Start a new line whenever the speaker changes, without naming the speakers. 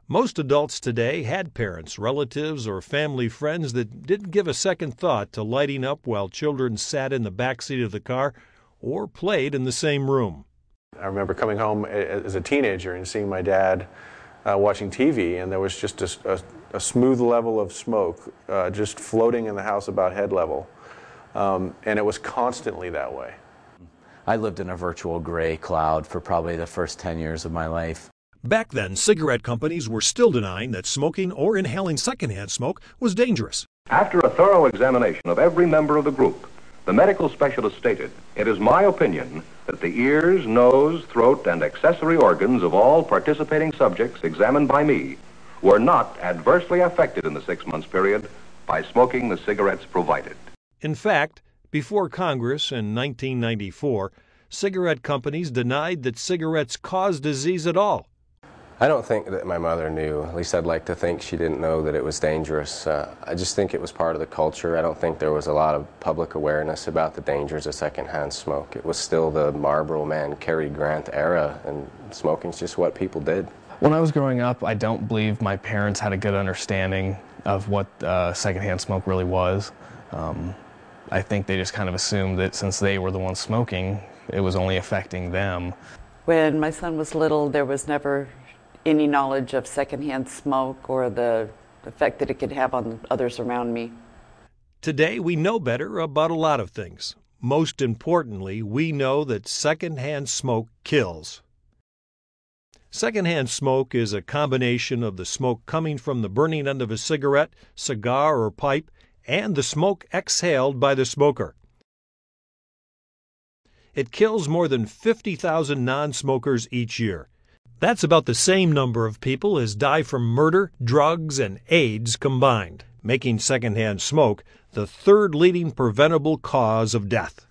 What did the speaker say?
Most adults today had parents, relatives, or family friends that didn't give a second thought to lighting up while children sat in the back seat of the car or played in the same room.
I remember coming home as a teenager and seeing my dad watching TV, and there was just a smooth level of smoke just floating in the house about head level, and it was constantly that way.
I lived in a virtual gray cloud for probably the first 10 years of my life.
Back then, cigarette companies were still denying that smoking or inhaling secondhand smoke was dangerous.
After a thorough examination of every member of the group, the medical specialist stated, "It is my opinion that the ears, nose, throat, and accessory organs of all participating subjects examined by me were not adversely affected in the 6 months period by smoking the cigarettes provided."
In fact, before Congress in 1994, cigarette companies denied that cigarettes cause disease at all.
I don't think that my mother knew. At least I'd like to think she didn't know that it was dangerous. I just think it was part of the culture. I don't think there was a lot of public awareness about the dangers of secondhand smoke. It was still the Marlboro Man, Cary Grant era, and smoking's just what people did.
When I was growing up, I don't believe my parents had a good understanding of what secondhand smoke really was. I think they just kind of assumed that since they were the ones smoking, it was only affecting them.
When my son was little, there was never any knowledge of secondhand smoke or the effect that it could have on others around me.
Today, we know better about a lot of things. Most importantly, we know that secondhand smoke kills. Secondhand smoke is a combination of the smoke coming from the burning end of a cigarette, cigar, or pipe, and the smoke exhaled by the smoker. It kills more than 50,000 non-smokers each year. That's about the same number of people as die from murder, drugs, and AIDS combined, making secondhand smoke the third leading preventable cause of death.